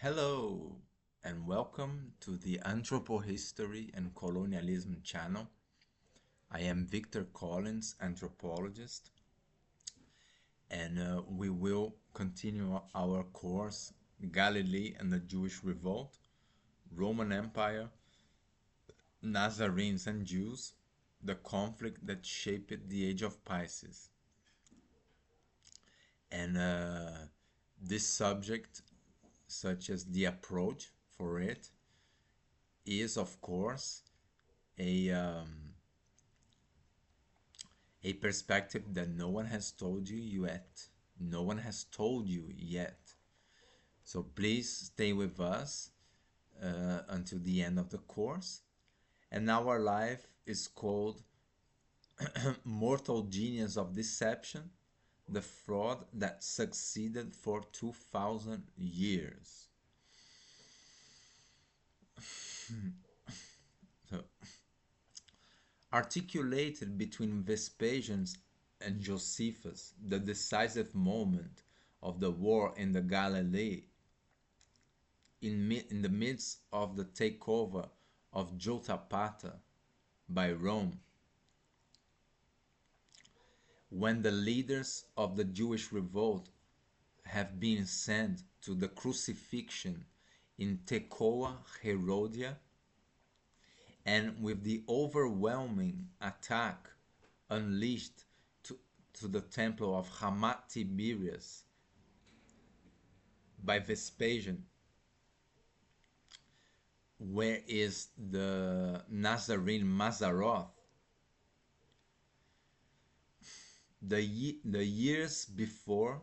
Hello and welcome to the Anthropohistory and Colonialism channel. I am Victor Collins, anthropologist, and we will continue our course Galilee and the Jewish Revolt, Roman Empire, Nazarenes and Jews, the conflict that shaped the age of PISCES. And this subject, such as the approach for it, is of course a a perspective that no one has told you yet. No one has told you yet. So please stay with us until the end of the course. And our life is called Mortal Genius of Deception, the fraud that succeeded for 2000 years. So, articulated between Vespasian and Josephus, the decisive moment of the war in the Galilee, in the midst of the takeover of Jotapata by Rome, when the leaders of the Jewish revolt have been sent to the crucifixion in Tekoa Herodia, and with the overwhelming attack unleashed to the temple of Hamat Tiberius by Vespasian, where is the Nazarene Mazaroth? The years before,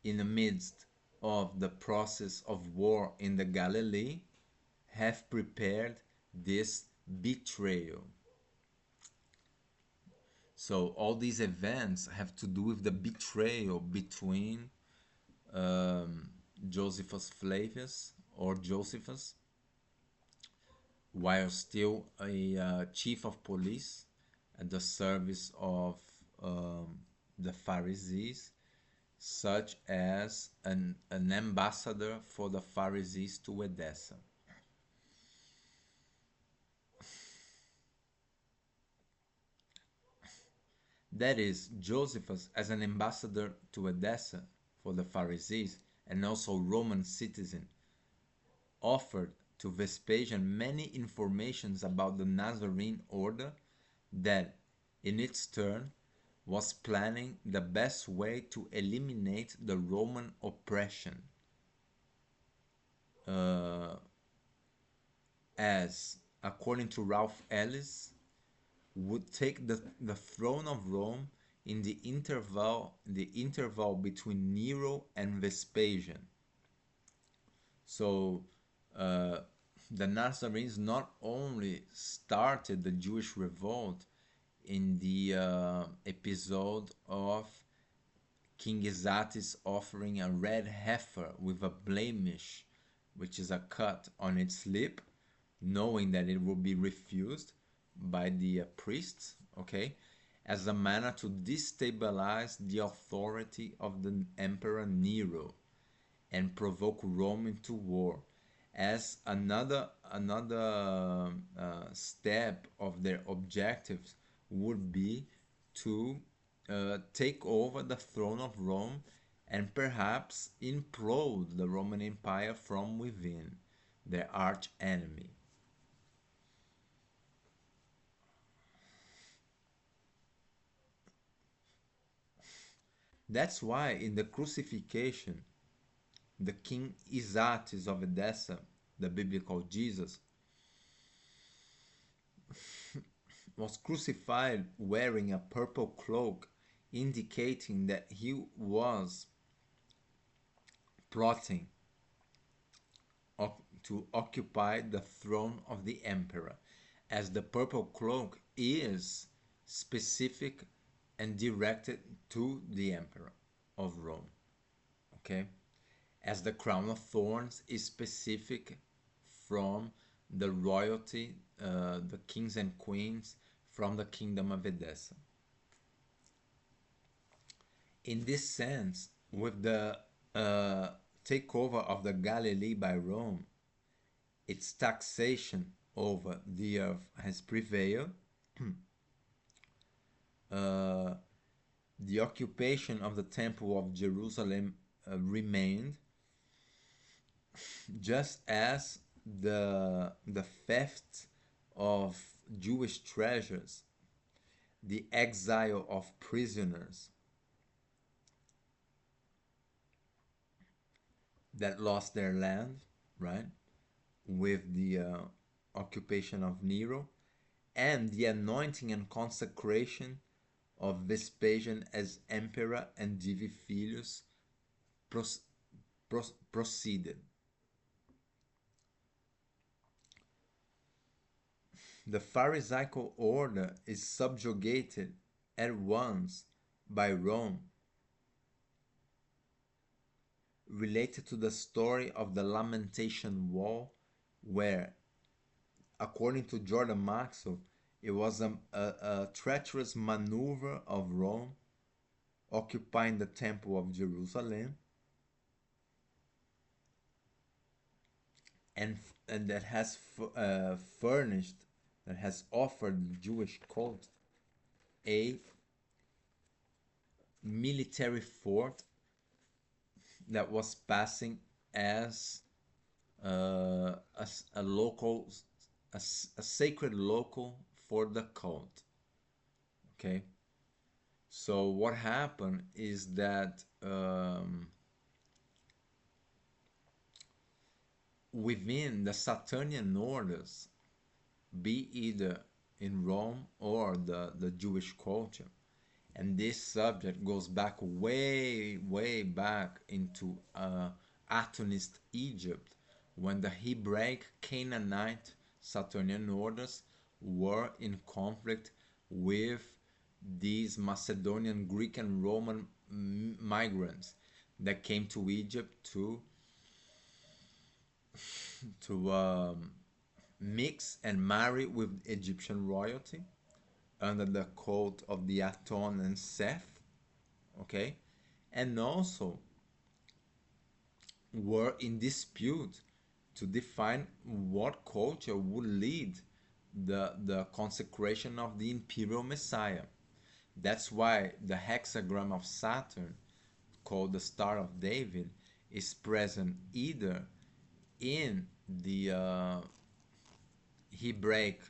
in the midst of the process of war in the Galilee, have prepared this betrayal. So all these events have to do with the betrayal between Josephus Flavius or Josephus, while still a chief of police at the service of the Pharisees, such as an ambassador for the Pharisees to Edessa. That is, Josephus, as an ambassador to Edessa for the Pharisees and also Roman citizen, offered to Vespasian many informations about the Nazarene order that, in its turn, was planning the best way to eliminate the Roman oppression, as, according to Ralph Ellis, would take the throne of Rome in the interval between Nero and Vespasian. So the Nazarenes not only started the Jewish revolt in the episode of King Isatis offering a red heifer with a blemish, which is a cut on its lip, knowing that it will be refused by the priests, okay, as a manner to destabilize the authority of the Emperor Nero and provoke Rome into war, as another step of their objectives would be to take over the throne of Rome and perhaps implode the Roman Empire from within, their arch enemy. That's why in the crucifixion, the King Isatis of Edessa, the biblical Jesus, was crucified wearing a purple cloak, indicating that he was plotting to occupy the throne of the emperor, as the purple cloak is specific and directed to the emperor of Rome, okay, as the crown of thorns is specific from the royalty, the kings and queens from the kingdom of Edessa. In this sense, with the takeover of the Galilee by Rome, its taxation over the earth has prevailed. uh, the occupation of the Temple of Jerusalem remained, just as the theft of Jewish treasures, the exile of prisoners that lost their land, right, with the occupation of Nero, and the anointing and consecration of Vespasian as emperor and Divi Filius proceeded. The Pharisaical order is subjugated at once by Rome, related to the story of the Lamentation Wall, where, according to Jordan Maxwell, it was a treacherous maneuver of Rome occupying the Temple of Jerusalem, and that has furnished, that has offered the Jewish cult a military fort that was passing as a local, a sacred local for the cult. Okay, so what happened is that within the Saturnian orders, be either in Rome or the Jewish culture, and this subject goes back way back into Atonist Egypt, when the Hebraic Canaanite Saturnian orders were in conflict with these Macedonian, Greek, and Roman migrants that came to Egypt to mix and marry with Egyptian royalty under the cult of the Aton and Seth, okay, and also were in dispute to define what culture would lead the consecration of the imperial Messiah. That's why the hexagram of Saturn, called the Star of David, is present either in the Hebraic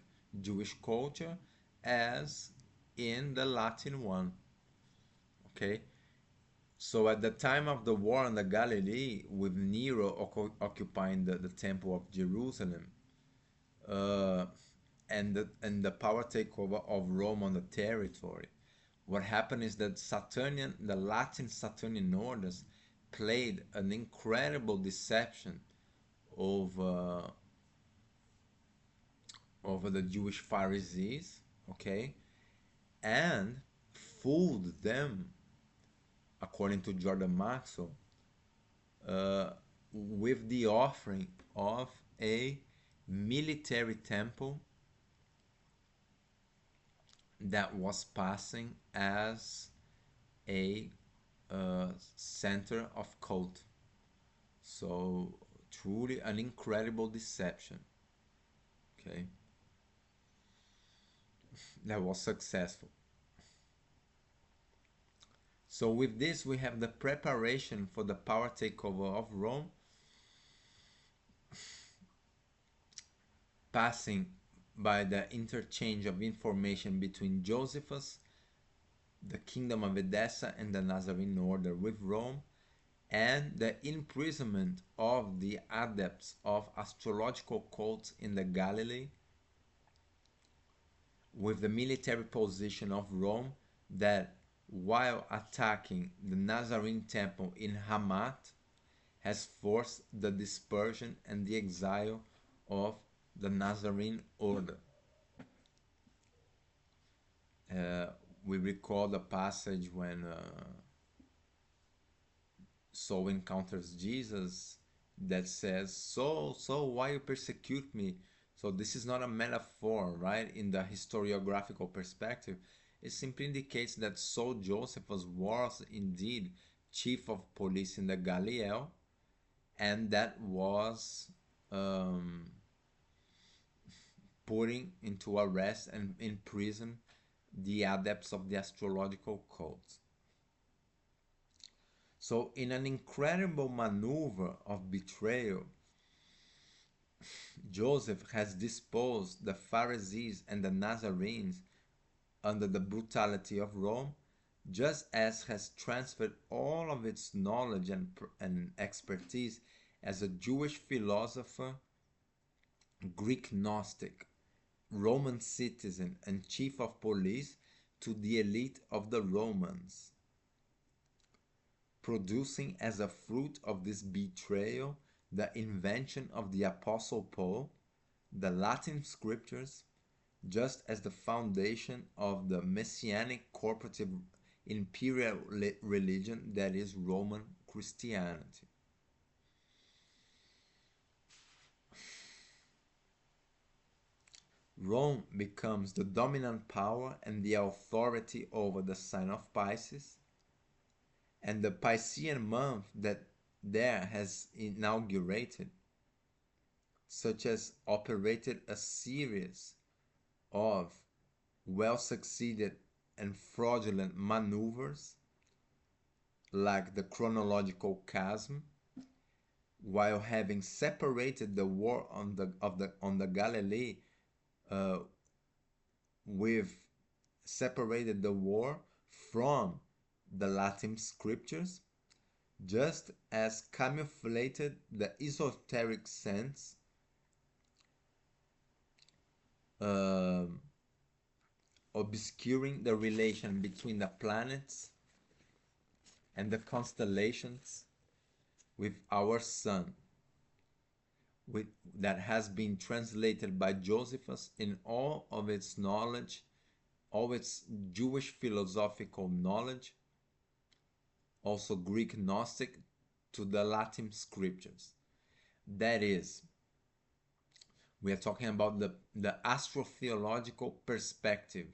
Jewish culture as in the Latin one. Okay, so at the time of the war on the Galilee, with Nero occupying the Temple of Jerusalem, and the power takeover of Rome on the territory, what happened is that the Latin Saturnian orders played an incredible deception over the Jewish Pharisees, okay, and fooled them, according to Jordan Maxwell, with the offering of a military temple that was passing as a center of cult. So truly an incredible deception, okay, that was successful. So with this, we have the preparation for the power takeover of Rome, passing by the interchange of information between Josephus, the kingdom of Edessa, and the Nazarene order with Rome, and the imprisonment of the adepts of astrological cults in the Galilee, with the military position of Rome that, while attacking the Nazarene temple in Hamath, has forced the dispersion and the exile of the Nazarene order. We recall the passage when Saul encounters Jesus that says, so why you persecute me? So this is not a metaphor, right? In the historiographical perspective, it simply indicates that Saul Josephus was indeed chief of police in the Galilee, and that was um, putting into arrest and in prison the adepts of the astrological cult. So, in an incredible maneuver of betrayal, Joseph has disposed the Pharisees and the Nazarenes under the brutality of Rome, just as has transferred all of its knowledge and expertise as a Jewish philosopher, Greek Gnostic, Roman citizen, and chief of police to the elite of the Romans, producing as a fruit of this betrayal the invention of the Apostle Paul, the Latin scriptures, just as the foundation of the messianic corporative imperial religion that is Roman Christianity. Rome becomes the dominant power and the authority over the sign of Pisces, and the Piscean month that there has inaugurated, such as operated a series of well succeeded and fraudulent maneuvers like the chronological chasm, while having separated the war on the Galilee, uh, with separated the war from the Latin scriptures, just as camouflated the esoteric sense, uh, obscuring the relation between the planets and the constellations with our sun, with, that has been translated by Josephus in all of its knowledge, all its Jewish philosophical knowledge, also Greek Gnostic, to the Latin scriptures. That is, we are talking about the astrotheological perspective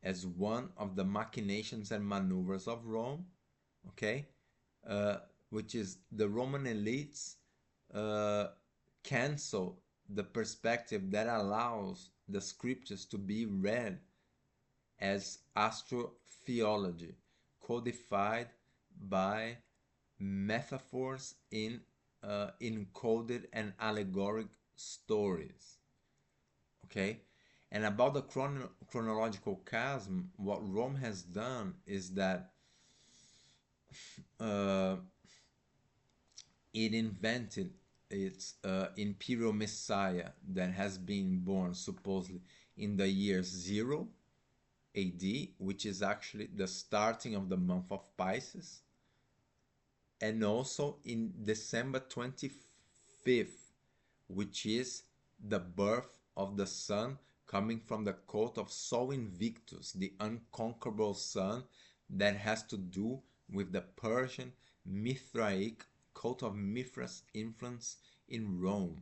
as one of the machinations and maneuvers of Rome, okay, which is the Roman elites cancel the perspective that allows the scriptures to be read as astrotheology, codified by metaphors in encoded and allegoric stories. Okay, and about the chronological chasm, what Rome has done is that uh, it invented its imperial messiah that has been born supposedly in the year 0 AD, which is actually the starting of the month of Pisces, and also in December 25th, which is the birth of the sun coming from the coat of Sol Invictus, the unconquerable sun that has to do with the Persian Mithraic coat of Mithras influence in Rome.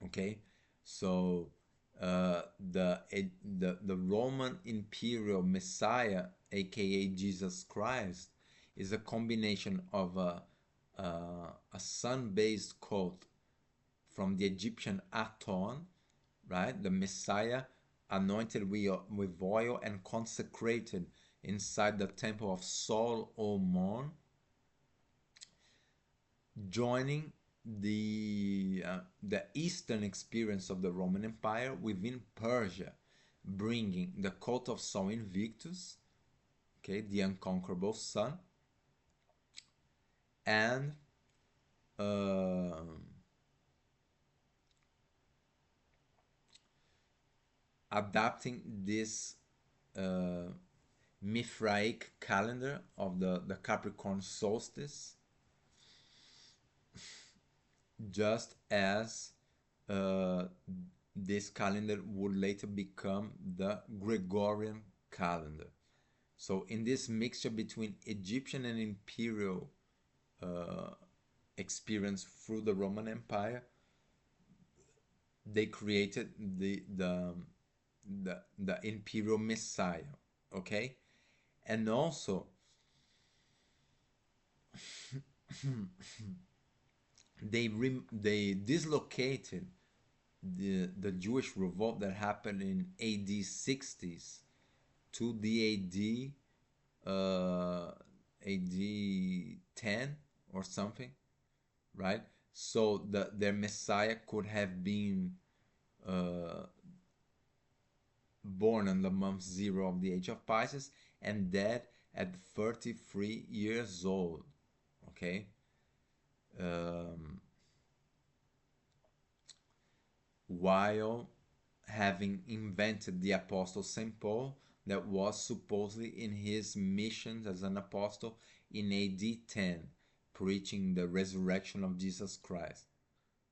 Okay, so the Roman imperial Messiah, aka Jesus Christ, is a combination of a sun-based cult from the Egyptian Aton, right? The Messiah anointed with oil and consecrated inside the temple of Sol Omon, joining the eastern experience of the Roman Empire within Persia, bringing the cult of Sol Invictus, okay, the unconquerable sun, and adapting this Mithraic calendar of the Capricorn solstice, just as this calendar would later become the Gregorian calendar. So in this mixture between Egyptian and imperial experience through the Roman Empire, they created the imperial Messiah, okay? And also they dislocated the Jewish revolt that happened in AD 60s to the AD 10 or something, right? So their Messiah could have been uh, born on the month zero of the age of Pisces and dead at 33 years old. Okay. Um, while having invented the apostle St. Paul, that was supposedly in his missions as an apostle in AD 10, preaching the resurrection of Jesus Christ.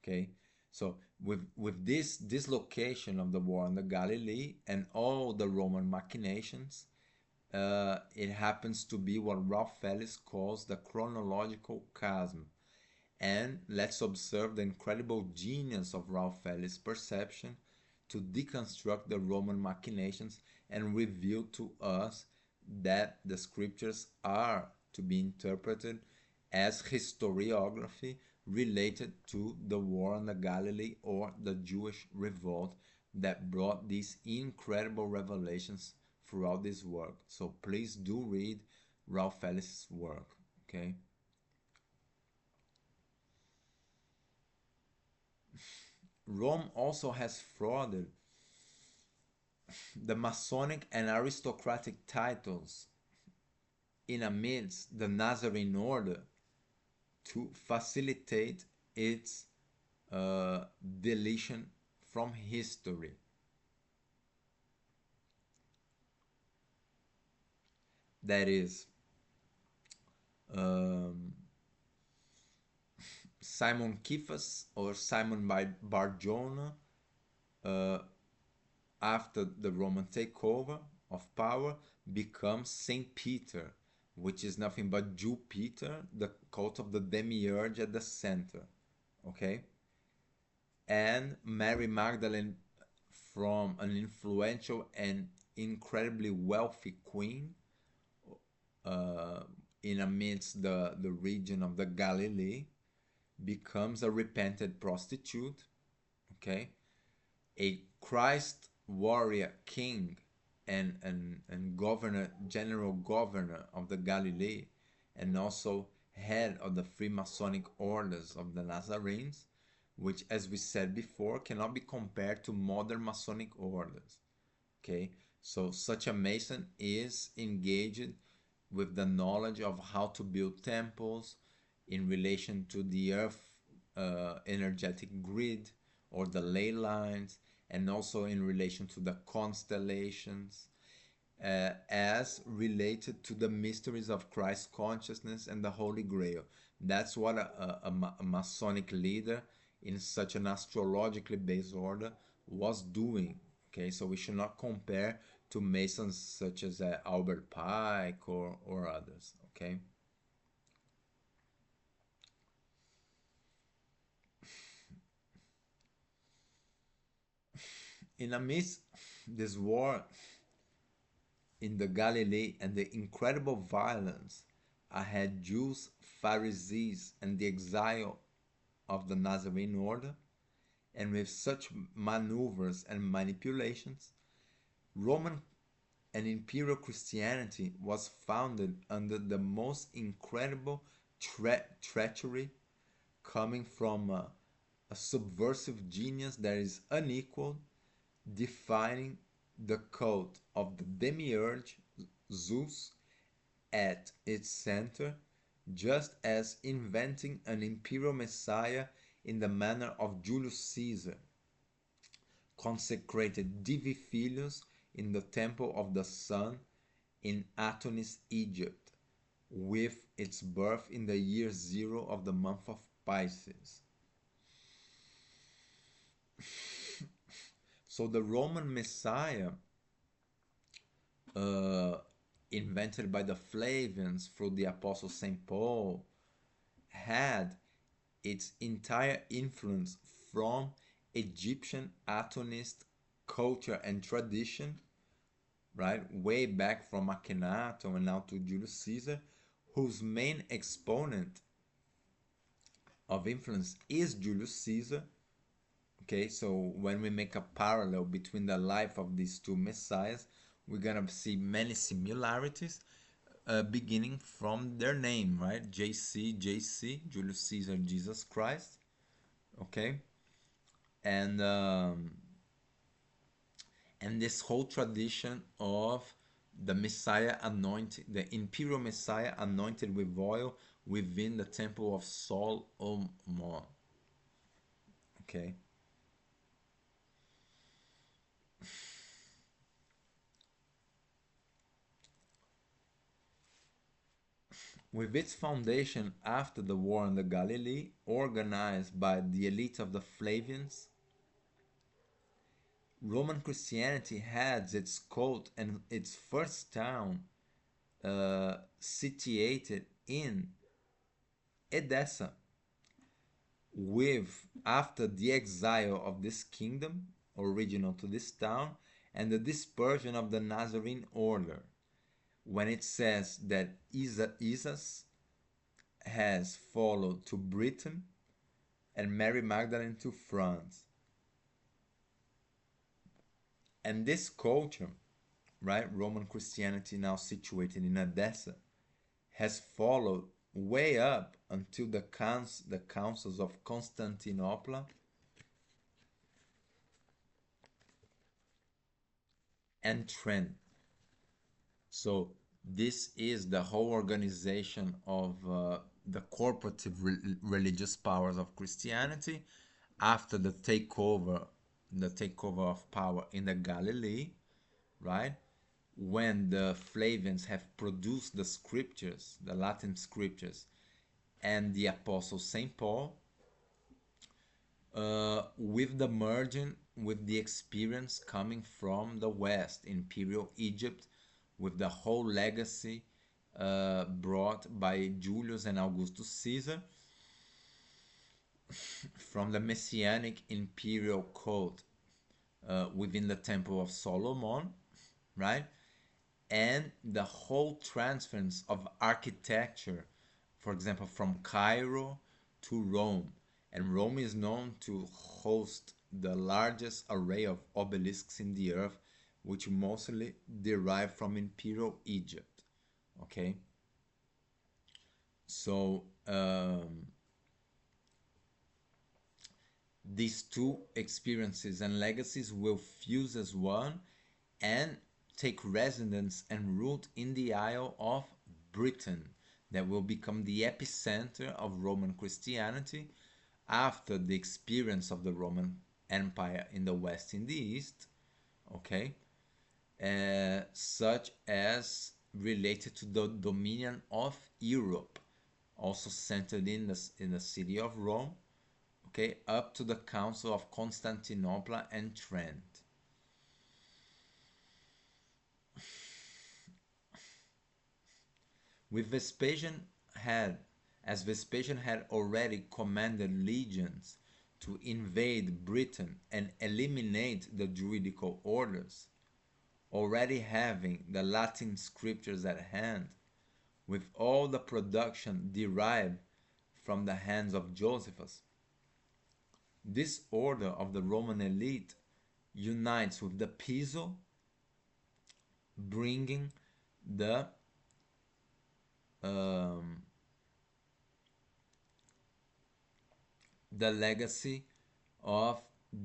Okay, so with this dislocation of the war on the Galilee and all the Roman machinations, it happens to be what Ralph Ellis calls the chronological chasm. And let's observe the incredible genius of Ralph Ellis' perception to deconstruct the Roman machinations and reveal to us that the scriptures are to be interpreted as historiography related to the war on the Galilee or the Jewish revolt that brought these incredible revelations throughout this work. So please do read Ralph Ellis' work, okay? Rome also has frauded the Masonic and aristocratic titles in amidst the Nazarene order to facilitate its deletion from history. That is, um, Simon Cephas or Simon Barjona, uh, after the Roman takeover of power, becomes Saint Peter, which is nothing but Jupiter, the cult of the demiurge at the center. Okay? And Mary Magdalene, from an influential and incredibly wealthy queen uh, in amidst the region of the Galilee, becomes a repented prostitute. Okay? A Christ warrior king and governor, general governor of the Galilee, and also head of the Freemasonic orders of the Nazarenes, which, as we said before, cannot be compared to modern Masonic orders. Okay, so such a Mason is engaged with the knowledge of how to build temples in relation to the earth energetic grid or the ley lines, and also in relation to the constellations, as related to the mysteries of Christ consciousness and the Holy Grail. That's what a Masonic leader in such an astrologically based order was doing. Okay, so we should not compare to Masons such as Albert Pike or others. Okay. In amidst this war in the Galilee and the incredible violence had Jews, Pharisees, and the exile of the Nazarene order, and with such maneuvers and manipulations, Roman and imperial Christianity was founded under the most incredible treachery, coming from a subversive genius that is unequaled, defining the cult of the demiurge Zeus at its center, just as inventing an imperial messiah in the manner of Julius Caesar, consecrated Divi Filius in the temple of the sun in Atonis, Egypt, with its birth in the year zero of the month of Pisces. So the Roman Messiah, uh, invented by the Flavians through the Apostle St. Paul, had its entire influence from Egyptian Atonist culture and tradition, right? Way back from Akhenaten and now to Julius Caesar, whose main exponent of influence is Julius Caesar. Okay, so when we make a parallel between the life of these two messiahs, we're gonna see many similarities, beginning from their name, right? JC, Julius Caesar, Jesus Christ. Okay, and um, and this whole tradition of the Messiah anointed, the imperial Messiah anointed with oil within the temple of Solomon. Okay. With its foundation after the war in the Galilee, organized by the elite of the Flavians, Roman Christianity had its cult and its first town situated in Edessa, with after the exile of this kingdom original to this town and the dispersion of the Nazarene order, when it says that Isas has followed to Britain and Mary Magdalene to France. And this culture, right, Roman Christianity now situated in Edessa, has followed way up until the councils of Constantinople and Trent. So this is the whole organization of the corporative religious powers of Christianity after the takeover of power in the Galilee, right? When the Flavians have produced the scriptures, the Latin scriptures, and the Apostle Saint Paul, with the merging with the experience coming from the West, Imperial Egypt, with the whole legacy brought by Julius and Augustus Caesar from the Messianic imperial cult within the Temple of Solomon, right? And the whole transference of architecture, for example, from Cairo to Rome. And Rome is known to host the largest array of obelisks in the earth, which mostly derive from Imperial Egypt. Okay? So, these two experiences and legacies will fuse as one and take residence and root in the Isle of Britain, that will become the epicenter of Roman Christianity after the experience of the Roman Empire in the West and the East, okay, such as related to the dominion of Europe, also centered in the city of Rome, okay, up to the Council of Constantinople and Trent. With Vespasian had already commanded legions to invade Britain and eliminate the Druidical orders, already having the Latin scriptures at hand, with all the production derived from the hands of Josephus. This order of the Roman elite unites with the Piso, bringing um, the legacy of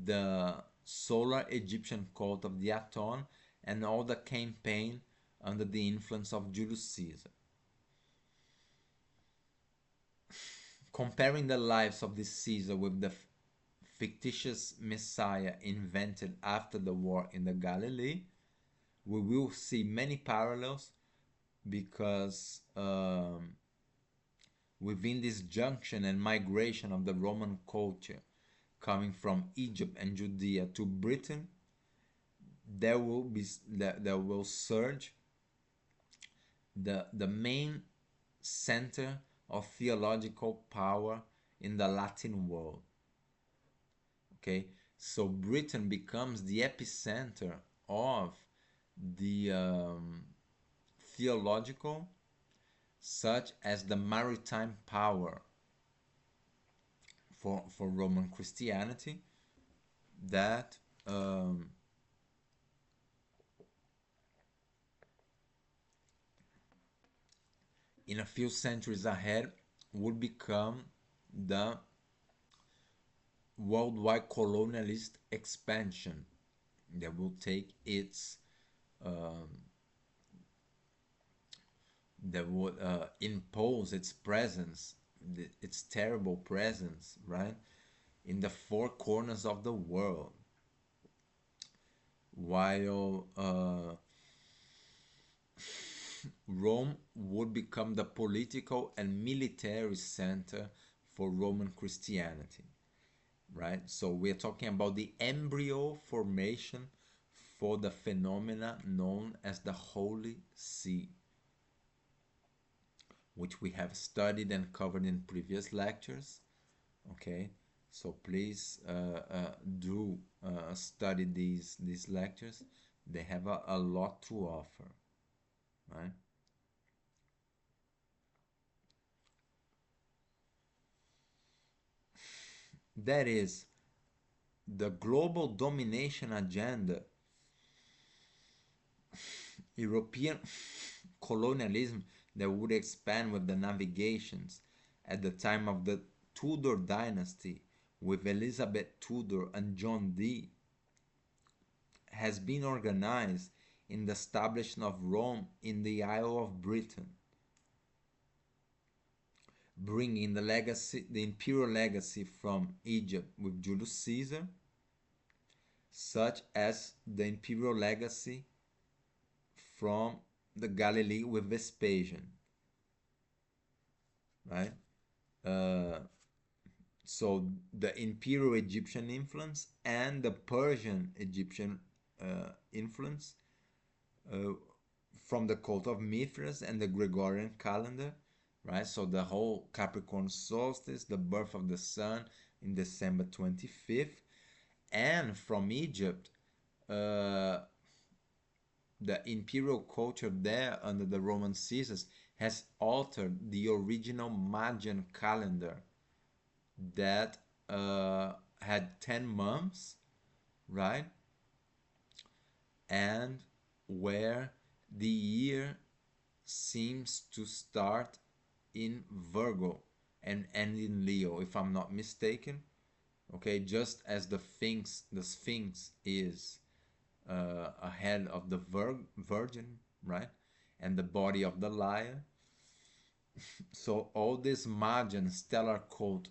the solar Egyptian cult of the Aton and all the campaign under the influence of Julius Caesar. Comparing the lives of this Caesar with the fictitious Messiah invented after the war in the Galilee, we will see many parallels because within this junction and migration of the Roman culture coming from Egypt and Judea to Britain, there will surge the main center of theological power in the Latin world. Okay, so Britain becomes the epicenter of the theological, such as the maritime power for Roman Christianity, that in a few centuries ahead would become the worldwide colonialist expansion that will take its that would impose its presence, its terrible presence, right, in the four corners of the world, while Rome would become the political and military center for Roman Christianity, right? So we're talking about the embryo formation for the phenomena known as the Holy See, which we have studied and covered in previous lectures. Okay, so please do study these lectures. They have a lot to offer, right? That is, the global domination agenda, European colonialism that would expand with the navigations at the time of the Tudor dynasty with Elizabeth Tudor and John Dee, has been organized in the establishment of Rome in the Isle of Britain, bringing the imperial legacy from Egypt with Julius Caesar, such as the imperial legacy from the Galilee with Vespasian, right? Uh, so the imperial Egyptian influence and the Persian Egyptian influence uh, from the cult of Mithras and the Gregorian calendar, right? So the whole Capricorn solstice, the birth of the sun in December 25th, and from Egypt, uh, the imperial culture there under the Roman Caesars has altered the original Magian calendar that had 10 months, right? And where the year seems to start in Virgo and end in Leo, if I'm not mistaken. Okay, just as the Sphinx is ahead of the Virgin, right, and the body of the Lion. So all this Magian stellar cult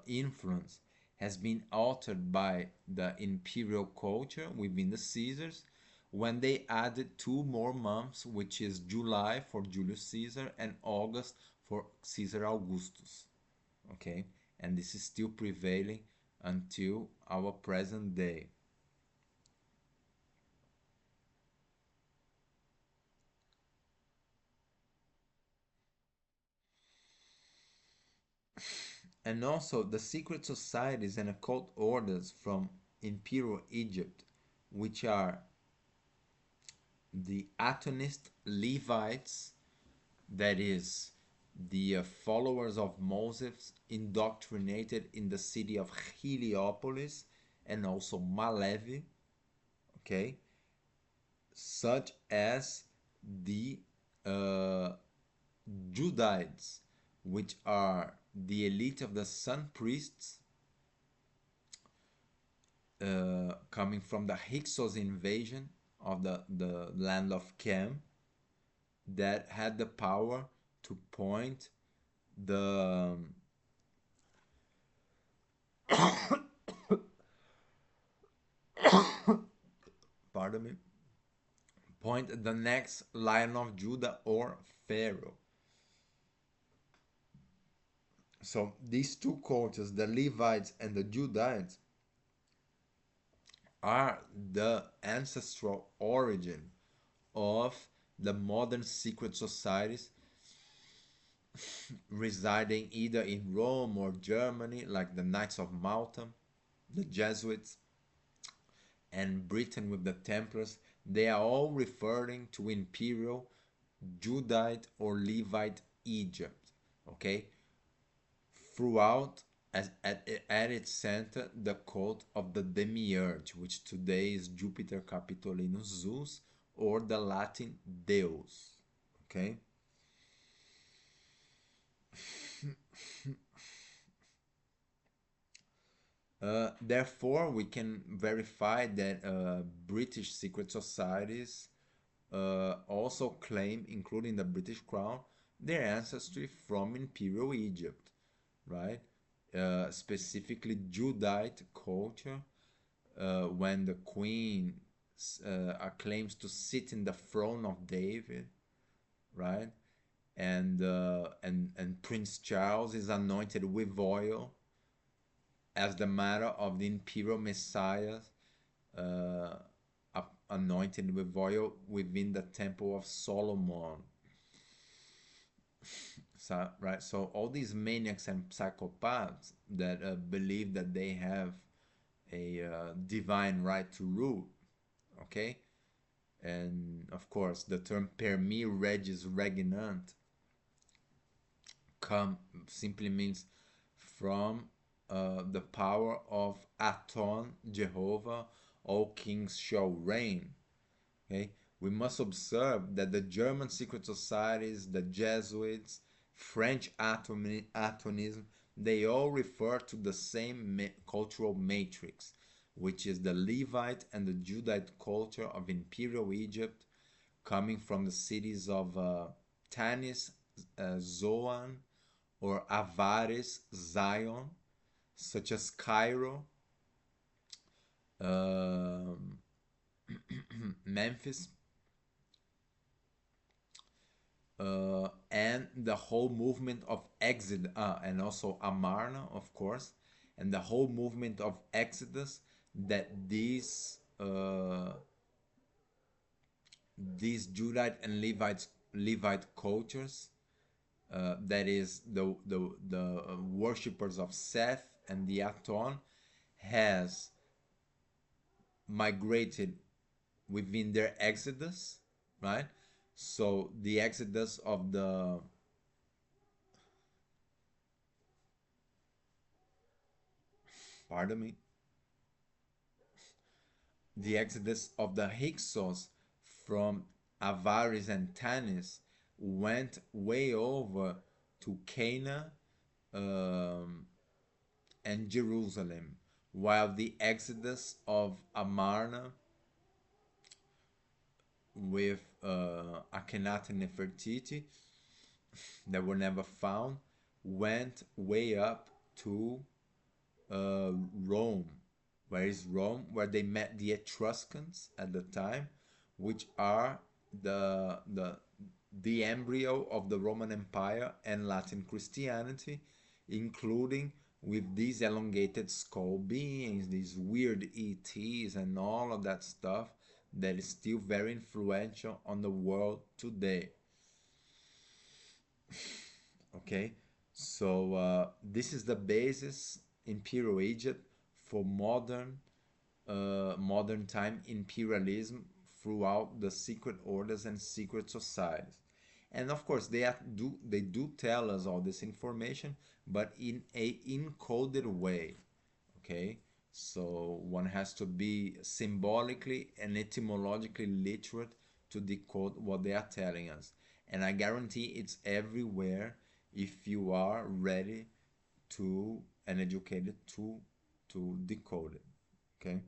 influence has been altered by the imperial culture within the Caesars when they added 2 more months, which is July for Julius Caesar and August for Caesar Augustus. Okay, and this is still prevailing until our present day. And also the secret societies and occult orders from Imperial Egypt, which are the Atonist Levites, that is, the followers of Moses indoctrinated in the city of Heliopolis and also Malevi, okay, such as the uh, Judites, which are the elite of the sun priests coming from the Hyksos invasion of the land of Cam, that had the power to point the pardon me, point the next Lion of Judah or Pharaoh. So these two cultures, the Levites and the Judites, are the ancestral origin of the modern secret societies residing either in Rome or Germany, like the Knights of Malta, the Jesuits, and Britain with the Templars. They are all referring to imperial Judite or Levite Egypt, okay, throughout at its center the cult of the demiurge, which today is Jupiter Capitolinus Zeus, or the Latin Deus. Okay. Therefore, we can verify that British secret societies also claim, including the British Crown, their ancestry from Imperial Egypt, right? Specifically Judite culture, when the queen claims to sit in the throne of David, right? And Prince Charles is anointed with oil as the matter of the imperial messiah, uh, anointed with oil within the temple of Solomon. So, right, so all these maniacs and psychopaths that believe that they have a divine right to rule, okay? And of course, the term per me regis regnant come simply means from the power of Aton, Jehovah, all kings shall reign. Okay, we must observe that the German secret societies, the Jesuits, French Atonism, they all refer to the same cultural matrix, which is the Levite and the Judite culture of Imperial Egypt, coming from the cities of Tanis, Zoan, or Avaris, Zion, such as Cairo, um, Memphis, and the whole movement of Exodus, and also Amarna, of course, and the whole movement of Exodus that these Judite and Levite cultures, that is the worshippers of Seth and the Aton, has migrated within their exodus, right? So the exodus of the, pardon me, the exodus of the Hyksos from Avaris and Tanis went way over to Cana, um, and Jerusalem, while the exodus of Amarna with Akhenaten and Nefertiti that were never found went way up to Rome. Where is Rome? Where they met the Etruscans at the time, which are the embryo of the Roman Empire and Latin Christianity, including with these elongated skull beings, these weird ETs, and all of that stuff that is still very influential on the world today. Okay, so this is the basis, Imperial Egypt, for modern time imperialism throughout the secret orders and secret societies. And of course, they do tell us all this information, but in a encoded way. Okay, so one has to be symbolically and etymologically literate to decode what they are telling us. And I guarantee it's everywhere if you are ready to and educated to decode it. Okay.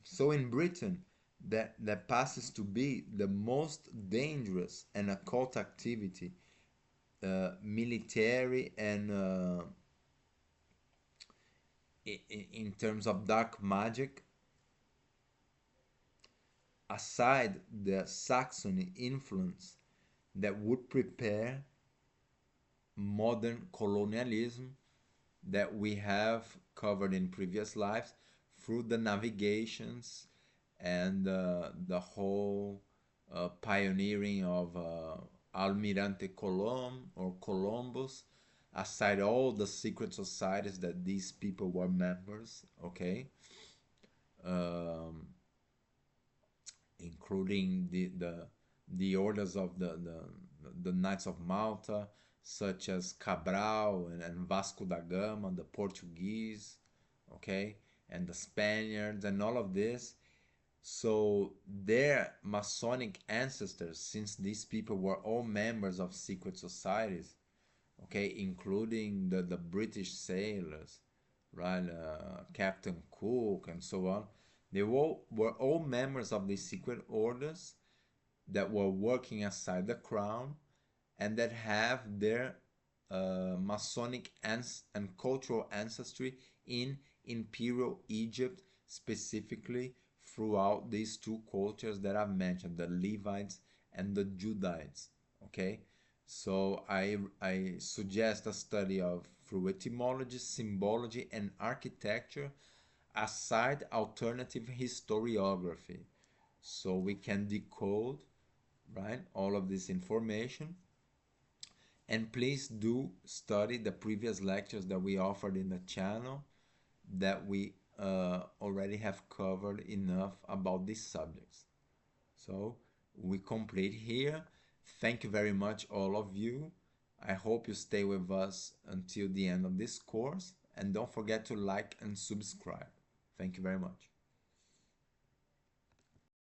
So in Britain, that passes to be the most dangerous and occult activity, military and in terms of dark magic, aside the Saxony influence that would prepare modern colonialism that we have covered in previous lives through the navigations and the whole pioneering of Almirante Colom or Columbus, aside all the secret societies that these people were members, okay? Um, including the orders of the Knights of Malta, such as Cabral and Vasco da Gama, the Portuguese, okay, and the Spaniards, and all of this. So their Masonic ancestors, since these people were all members of secret societies, okay, including the British sailors, right, Captain Cook, and so on, were all members of these secret orders that were working aside the crown and that have their Masonic and cultural ancestry in Imperial Egypt, specifically throughout these two cultures that I've mentioned, the Levites and the Judites. Okay, so I suggest a study of through etymology, symbology, and architecture, aside alternative historiography, so we can decode, right, all of this information. And please do study the previous lectures that we offered in the channel, that we already have covered enough about these subjects. So we complete here. Thank you very much, all of you. I hope you stay with us until the end of this course. And don't forget to like and subscribe. Thank you very much.